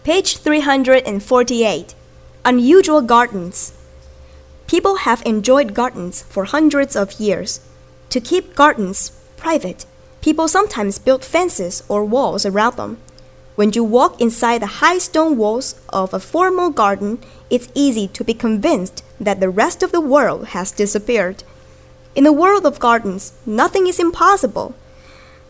Page 348. Unusual gardens. People have enjoyed gardens for hundreds of years. To keep gardens private, people sometimes build fences or walls around them. When you walk inside the high stone walls of a formal garden, it's easy to be convinced that the rest of the world has disappeared. In the world of gardens, nothing is impossible.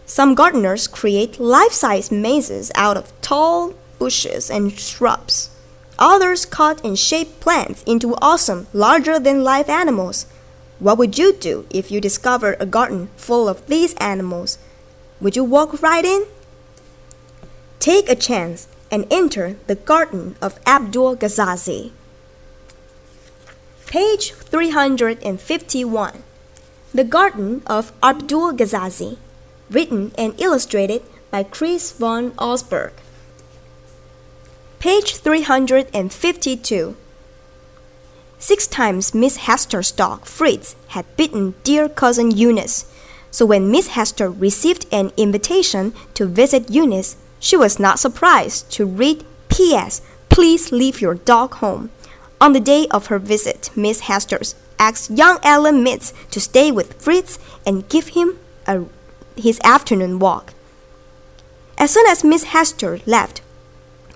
Some gardeners create life-size mazes out of tall bushes and shrubs. Others cut and shape plants into awesome, larger-than-life animals. What would you do if you discovered a garden full of these animals? Would you walk right in? Take a chance and enter the garden of Abdul Ghazazi. Page 351. The Garden of Abdul Ghazazi. Written and illustrated by Chris von Osberg. Page 352. 6 times Miss Hester's dog, Fritz, had bitten dear cousin Eunice. So when Miss Hester received an invitation to visit Eunice, she was not surprised to read, P.S. Please leave your dog home. On the day of her visit, Miss Hester asked young Alan Mitz to stay with Fritz and give him his afternoon walk. As soon as Miss Hester left,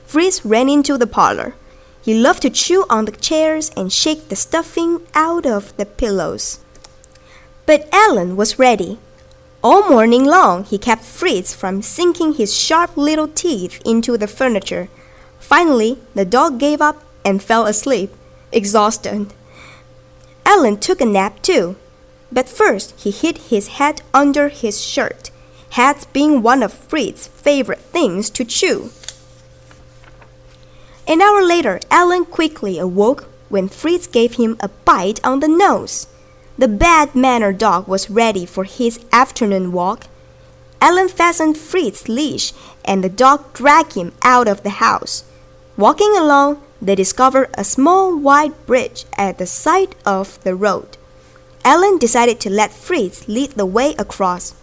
Fritz ran into the parlor. He loved to chew on the chairs and shake the stuffing out of the pillows. But Alan was ready. All morning long he kept Fritz from sinking his sharp little teeth into the furniture. Finally, the dog gave up and fell asleep, exhausted. Alan took a nap too. But first he hid his head under his shirt, hats being one of Fritz's favorite things to chew. An hour later, Alan quickly awoke when Fritz gave him a bite on the nose. The bad-mannered dog was ready for his afternoon walk. Alan fastened Fritz's leash, and the dog dragged him out of the house. Walking along, they discovered a small wide bridge at the side of the road. Alan decided to let Fritz lead the way across.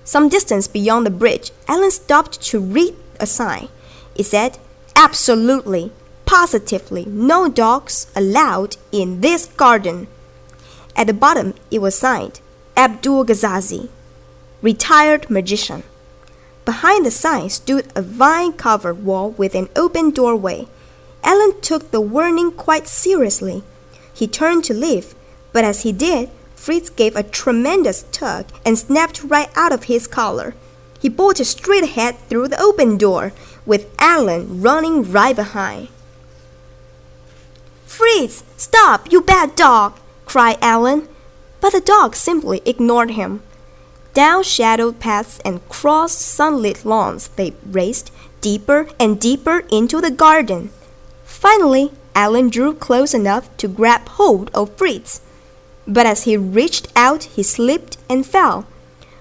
Some distance beyond the bridge, Alan stopped to read a sign. It said, "Absolutely, positively no dogs allowed in this garden." At the bottom, it was signed, Abdul Ghazazi, retired magician. Behind the sign stood a vine-covered wall with an open doorway. Alan took the warning quite seriously. He turned to leave, but as he did, Fritz gave a tremendous tug and snapped right out of his collar. He bolted straight ahead through the open door, with Alan running right behind. "Fritz, stop, you bad dog!" cried Alan. But the dog simply ignored him. Down shadowed paths and cross sunlit lawns they raced, deeper and deeper into the garden. Finally, Alan drew close enough to grab hold of Fritz. But as he reached out, he slipped and fell.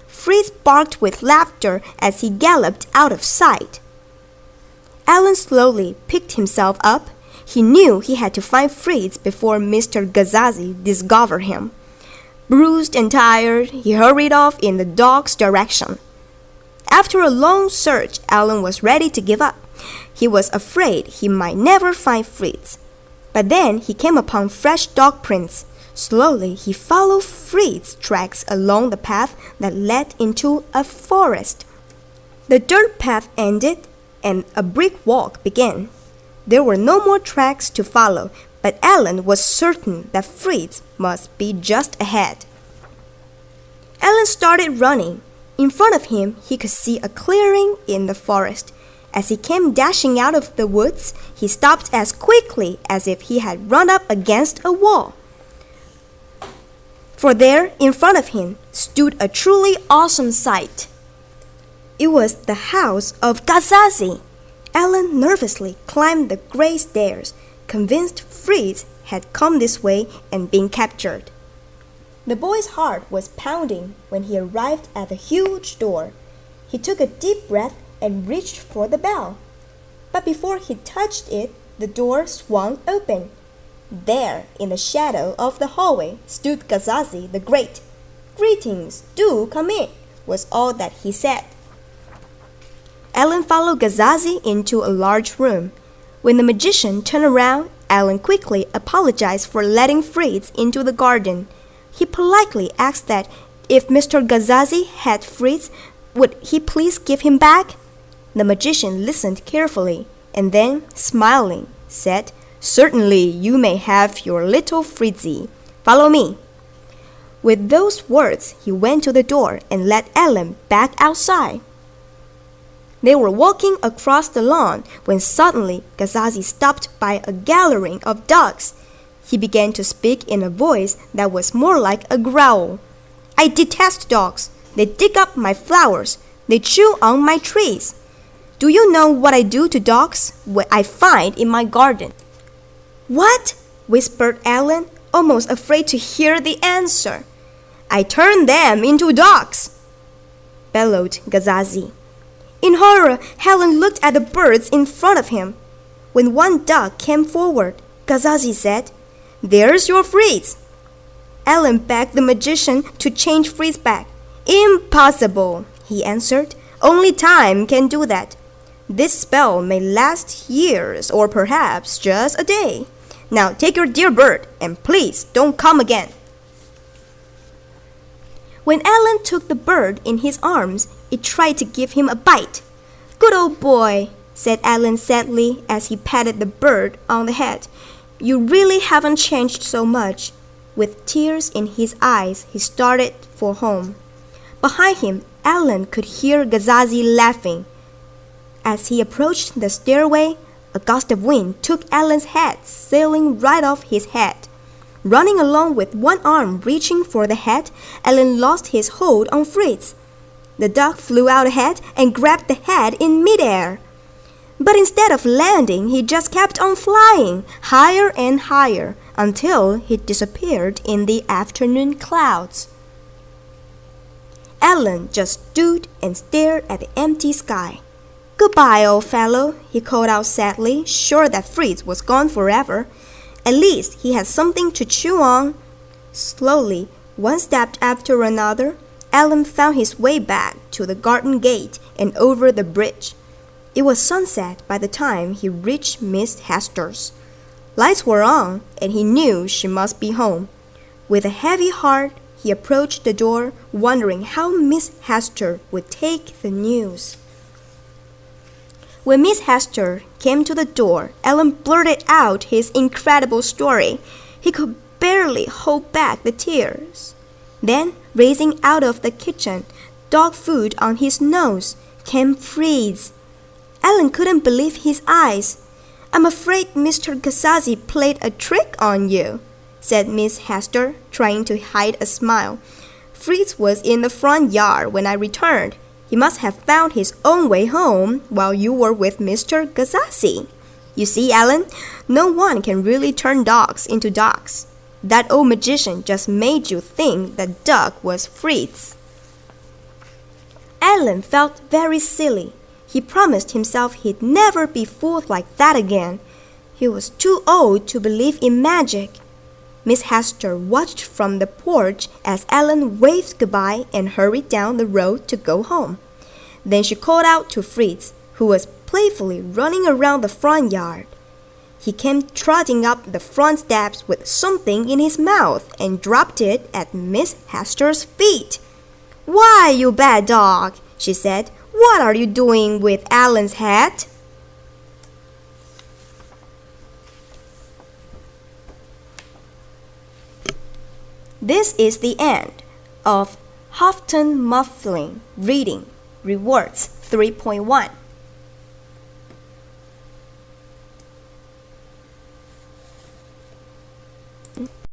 Fritz barked with laughter as he galloped out of sight. Alan slowly picked himself up. He knew he had to find Fritz before Mr. Ghazazi discovered him. Bruised and tired, he hurried off in the dog's direction. After a long search, Alan was ready to give up. He was afraid he might never find Fritz. But then he came upon fresh dog prints. Slowly, he followed Fritz's tracks along the path that led into a forest. The dirt path ended, and a brick walk began. There were no more tracks to follow, but Alan was certain that Fritz must be just ahead. Alan started running. In front of him, he could see a clearing in the forest. As he came dashing out of the woods, he stopped as quickly as if he had run up against a wall. For there, in front of him, stood a truly awesome sight. It was the house of Ghazazi. Alan nervously climbed the gray stairs, convinced Fritz had come this way and been captured. The boy's heart was pounding when he arrived at the huge door. He took a deep breath and reached for the bell. But before he touched it, the door swung open. There, in the shadow of the hallway, stood Ghazazi the Great. "Greetings, do come in," was all that he said. Alan followed Gazazi into a large room. When the magician turned around, Alan quickly apologized for letting Fritz into the garden. He politely asked that if Mr. Gazazi had Fritz, would he please give him back? The magician listened carefully, and then, smiling, said, "Certainly you may have your little Fritzie. Follow me." With those words, he went to the door and led Alan back outside. They were walking across the lawn when suddenly Gazazi stopped by a gathering of ducks. He began to speak in a voice that was more like a growl. "I detest dogs. They dig up my flowers. They chew on my trees. Do you know what I do to dogs? What I find in my garden?" "What?" whispered Alan, almost afraid to hear the answer. "I turn them into dogs," bellowed Gazazi. In horror, Helen looked at the birds in front of him. When one duck came forward, Gazazi said, "There's your Fritz." Alan begged the magician to change Fritz back. "Impossible," he answered. "Only time can do that. This spell may last years or perhaps just a day. Now take your dear bird and please don't come again." When Alan took the bird in his arms, it tried to give him a bite. "Good old boy," said Alan sadly as he patted the bird on the head. "You really haven't changed so much." With tears in his eyes, he started for home. Behind him, Alan could hear Gazazi laughing. As he approached the stairway, a gust of wind took Alan's hat sailing right off his head. Running along with one arm reaching for the hat, Alan lost his hold on Fritz. The duck flew out ahead and grabbed the hat in midair. But instead of landing, he just kept on flying, higher and higher, until he disappeared in the afternoon clouds. Alan just stood and stared at the empty sky. "Goodbye, old fellow," he called out sadly, sure that Fritz was gone forever. At least he had something to chew on. Slowly, one step after another, Alan found his way back to the garden gate and over the bridge. It was sunset by the time he reached Miss Hester's. Lights were on, and he knew she must be home. With a heavy heart, he approached the door, wondering how Miss Hester would take the news. When Miss Hester came to the door, Alan blurted out his incredible story. He could barely hold back the tears. Then, racing out of the kitchen, dog food on his nose, came Fritz. Alan couldn't believe his eyes. "I'm afraid Mr. Gazazi played a trick on you," said Miss Hester, trying to hide a smile. "Fritz was in the front yard when I returned. He must have found his own way home while you were with Mr. Gazazi. You see, Alan, no one can really turn dogs into dogs. That old magician just made you think that duck was Fritz." Alan felt very silly. He promised himself he'd never be fooled like that again. He was too old to believe in magic. Miss Hester watched from the porch as Alan waved goodbye and hurried down the road to go home. Then she called out to Fritz, who was playfully running around the front yard. He came trotting up the front steps with something in his mouth and dropped it at Miss Hester's feet. "Why, you bad dog," she said, "what are you doing with Alan's hat?" This is the end of Houghton Mifflin Reading Rewards 3.1.